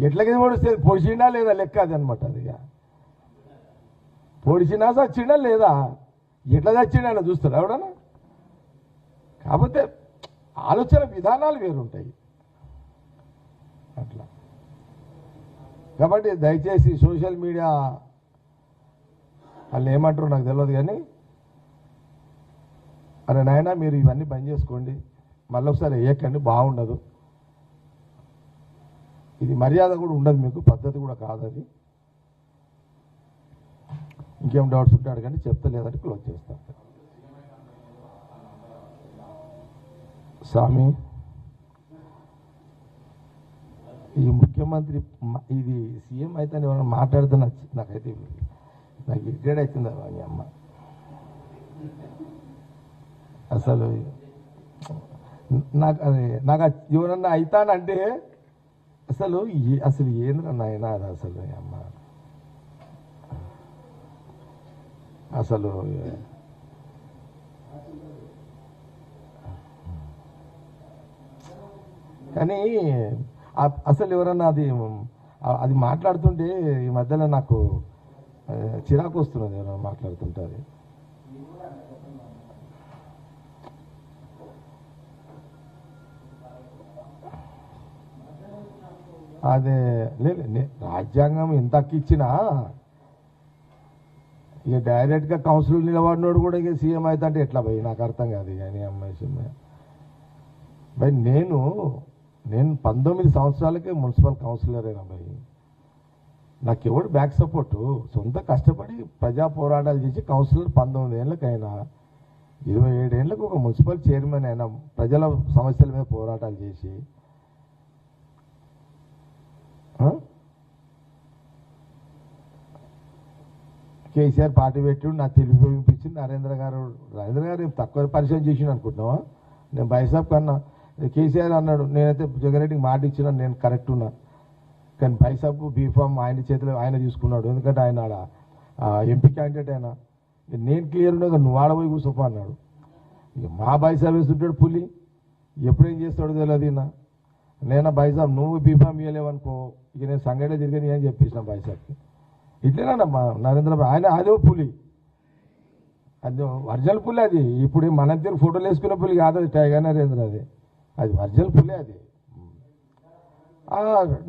ఎట్లకి పొడిస్తే పొడిచిండా లేదా లెక్క అది అనమాట. అది పొడిచినా చచ్చిండా లేదా, ఎట్లా చచ్చిండా అని చూస్తాడు ఎవడన్నా. కాకపోతే ఆలోచన విధానాలు వేరుంటాయి అట్లా. కాబట్టి దయచేసి సోషల్ మీడియా వాళ్ళు ఏమంటారో నాకు తెలియదు, కానీ అరే నాయన మీరు ఇవన్నీ బంద్ చేసుకోండి, మళ్ళీ ఒకసారి వేయకండి, బాగుండదు. ఇది మర్యాద కూడా ఉండదు మీకు, పద్ధతి కూడా కాదు అది. ఇంకేం డౌట్స్ ఉంటే అడగండి, చెప్తలేదని క్లోజ్ చేస్తాను. స్వామి ఈ ముఖ్యమంత్రి ఇది సీఎం అయితే ఎవరైనా మాట్లాడుతున్నా నాకైతే నాకు ఇరిటేట్ అవుతుంది అని అమ్మ. అసలు నాకు ఎవరన్నా అవుతానంటే అసలు ఏంద్రా నాయన అది అసలు అమ్మ. అసలు కానీ అసలు ఎవరన్నా అది మాట్లాడుతుంటే ఈ మధ్యలో నాకు చిరాకు వస్తున్నది ఎవరైనా మాట్లాడుతుంటే. అదే లేదు రాజ్యాంగం ఎంత ఇచ్చినా ఇక డైరెక్ట్గా కౌన్సిల్ నిలబడినోడు కూడా ఇక సీఎం అయితే అంటే ఎట్లా భయ్, నాకు అర్థం కాదు. కానీ అమ్మాయి భయ్ నేను 19 సంవత్సరాలకే మున్సిపల్ కౌన్సిలర్ అయినా భయ్. నాకు ఎవడు బ్యాక్ సపోర్టు, సొంత కష్టపడి ప్రజా పోరాటాలు చేసి కౌన్సిలర్ 19 ఏళ్ళకైనా 27 ఏళ్ళకు ఒక మున్సిపల్ చైర్మన్ అయినా ప్రజల సమస్యల మీద పోరాటాలు చేసి కేసీఆర్ పార్టీ పెట్టాడు, నాకు తెలిపించింది నరేంద్ర గారు ఏం తక్కువ పరిచయం చేసిండు అనుకుంటున్నావా? నేను బైసాబ్ కన్నా కేసీఆర్ అన్నాడు, నేనైతే జగన్ రెడ్డికి మాట ఇచ్చినా నేను కరెక్ట్ ఉన్నా, కానీ బైసాబ్ బీఫామ్ ఆయన చేతిలో ఆయన తీసుకున్నాడు, ఎందుకంటే ఆయన ఎంపీ క్యాండిడేట్ అయినా. నేను క్లియర్ ఉండగా నువ్వు ఆడపోయి కూర్చోపో అన్నాడు. ఇక మా బైసాబ్ వేస్తుంటాడు పులి, ఎప్పుడేం చేస్తాడో తెలియదు. నేను బైసాబ్ నువ్వు బీఫామ్ ఇవ్వలేవనుకో ఇక నేను సంగడే తిరిగి అని చెప్పేసిన బైసాబ్కి. ఇట్లేనా మా నరేంద్ర ఆయన అదే పులి, అది ఒరిజినల్ పులి. అది ఇప్పుడు మన దగ్గర ఫోటోలు వేసుకునే పులి కాదు అది, టైగర్ నరేంద్ర అది ఒరిజినల్ పులి అది.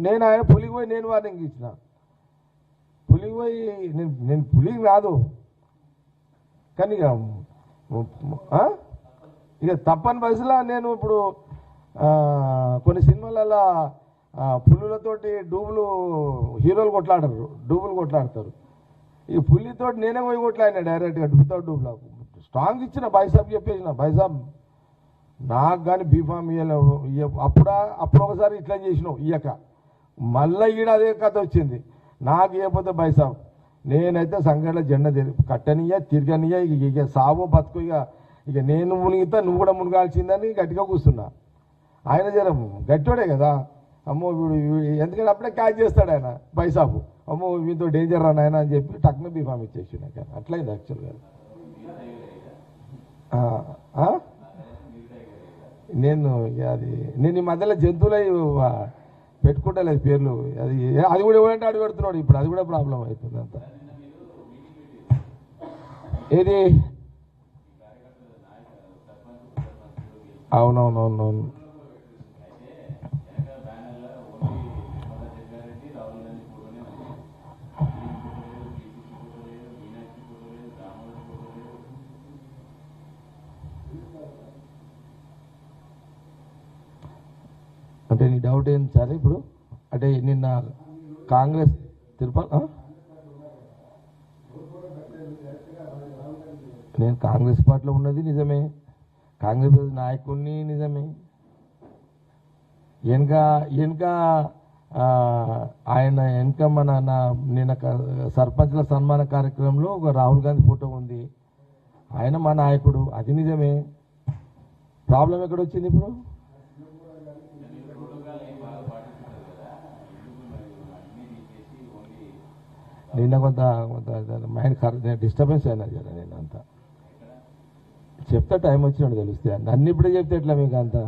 నేను ఆయన పులికి పోయి నేను వార్నింగ్ ఇచ్చిన, పులికి పోయి నేను పులికి రాదు కానీ ఇక తప్పని పరిస్థితిలో నేను ఇప్పుడు కొన్ని సినిమాలలో పులులతోటి హీరోలు కొట్లాడతారు. ఈ పులితోటి నేనే పోయి కొట్లాడినా డైరెక్ట్గా వితౌట్ డూబ్లో స్ట్రాంగ్ ఇచ్చిన బైసాబ్ చెప్పేసిన, బైసాబ్ నాకు కానీ బీఫామ్ అప్పుడు ఒకసారి ఇట్లా చేసినావు ఇయ్యక, మళ్ళీ ఈడ అదే కథ వచ్చింది. నాకు ఇవ్వకపోతే బైసాబ్ నేనైతే సంఘటన జెండా కట్టనియ్యా తిరగనియ్యా, ఇక సావో బతుకు, ఇక నేను మునిగితే నువ్వు కూడా మునగాల్సిందని గట్టిగా కూర్చున్నా. ఆయన జర గట్టోడే కదా, అమ్మో ఎందుకంటే అప్పుడే క్యాచ్ చేస్తాడు ఆయన బైసాబు, అమ్మో మీతో డేంజర్ రా నాయన అని చెప్పి టక్న బీఫామ్ ఇచ్చేసి నాకు అట్లయింది యాక్చువల్గా. నేను ఈ మధ్యలో జంతువులై పెట్టుకుంటలేదు పేర్లు, అది కూడా ఎవరంటే అడుగు పెడుతున్నాడు ఇప్పుడు, అది కూడా ప్రాబ్లం అవుతుంది అంతా. ఏది అవునవునవునవును అంటే నీ డౌట్ ఏంటి సార్ ఇప్పుడు? అంటే నిన్న కాంగ్రెస్ తిరుపతి నేను కాంగ్రెస్ పార్టీలో ఉన్నది నిజమే, కాంగ్రెస్ నాయకుడిని నిజమే. వెనక ఆయన నిన్న సర్పంచ్ల సన్మాన కార్యక్రమంలో ఒక రాహుల్ గాంధీ ఫోటో ఉంది, ఆయన మా నాయకుడు, అది నిజమే. ప్రాబ్లం ఎక్కడ వచ్చింది ఇప్పుడు? నిన్న కొంత మైండ్ డిస్టర్బెన్స్ అయినా జర, నేను అంతా చెప్తే టైం వచ్చినట్టు తెలుస్తే, నన్ను ఇప్పుడే చెప్తే ఎట్లా మీకు అంతా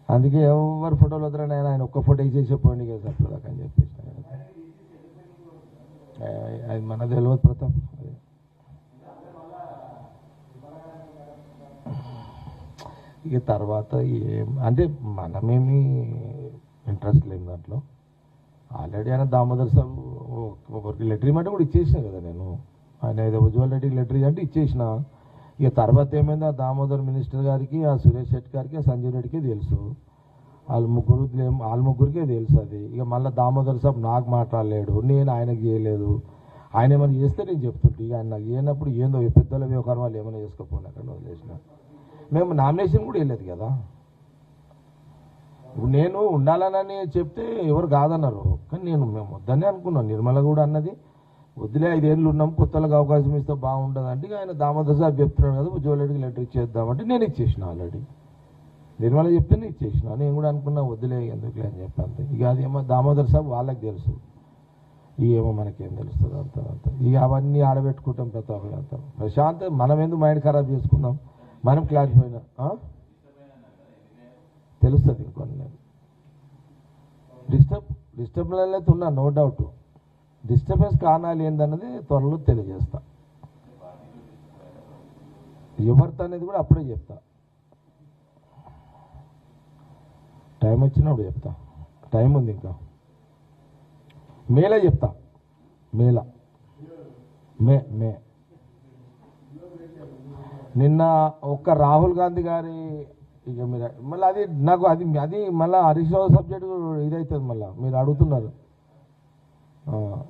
అందుకే ఎవరు ఫోటోలు వద్దరని ఆయన ఒక్క ఫోటో వేసేసే పోయింది కదా సరిపోదాకా అని చెప్పేసి అది మన తెలియదు ప్రతాప్. అదే ఇక తర్వాత ఏం అంటే మనమేమి ఇంట్రెస్ట్ లేని దాంట్లో. ఆల్రెడీ ఆయన దామోదర్ సాబ్ ఒకరికి లెటర్ ఇవ్వమంటే కూడా ఇచ్చేసిన కదా నేను. ఆయన ఏదో ఉజ్వల్ రెడ్డికి లెటర్ అంటే ఇచ్చేసిన. ఇక తర్వాత ఏమైంది, ఆ దామోదర్ మినిస్టర్ గారికి, ఆ సురేష్ శెట్టి గారికి, ఆ సంజీవ్ రెడ్డికి తెలుసు. వాళ్ళ ముగ్గురికే తెలుసు అది. ఇక మళ్ళీ దామోదర్ సాబ్ నాకు మాట్లాడలేడు, నేను ఆయనకు చేయలేదు. ఆయన ఏమైనా చేస్తే నేను చెప్తుంటే ఇక ఆయన నాకు చేయనప్పుడు ఏందో పెద్దల వ్యవహారం వాళ్ళు ఏమైనా చేసుకోపోయినా వదిలేసిన. మేము నామినేషన్ కూడా వెళ్ళలేదు కదా. ఇప్పుడు నేను ఉండాలని చెప్తే ఎవరు కాదన్నారు, కానీ మేము వద్దనే అనుకున్నాను. నిర్మల కూడా అన్నది వద్దులే 5 ఏళ్ళు ఉన్నాం, కొత్తలకు అవకాశం ఇస్తే బాగుంటుంది అంటే ఆయన దామోదర్ సాబ్ చెప్తున్నాడు కదా ఉజ్వల్ రెడ్డికి లెటర్ ఇచ్చేద్దామంటే నేను ఇచ్చేసిన. ఆల్రెడీ నిర్మల చెప్తేనే ఇచ్చేసిన. నేను కూడా అనుకున్నా వద్దులే ఎందుకులే అని చెప్పి. ఇక అదేమో దామోదర్ సాబ్ వాళ్ళకి తెలుసు, ఏమో మనకేం తెలుస్తుంది అంత. ఇక అవన్నీ ఆడబెట్టుకుంటాం ప్రతాప్ అంతా. ప్రశాంత్ మనం ఎందుకు మైండ్ ఖరాబ్ చేసుకున్నాం, మనం క్లారిఫై అయినా తెలుస్తుంది. ఇంకొన్ని డిస్టర్బెన్స్ అయితే ఉన్నా, నో డౌట్. డిస్టర్బెన్స్ కారణాలు ఏందన్నది త్వరలో తెలియజేస్తా. ఎవరితో అనేది కూడా అప్పుడే చెప్తా, టైం వచ్చినప్పుడు చెప్తా. టైం ఉంది ఇంకా, మేలో చెప్తా. మేలో మే నిన్న ఒక్క రాహుల్ గాంధీ గారి ఇక మీరు మళ్ళీ అది నాకు అది మళ్ళీ హరీష్ రావు సబ్జెక్టు ఇదవుతుంది. మళ్ళీ మీరు అడుగుతున్నారు,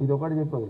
ఇది ఒకటి చెప్పదు.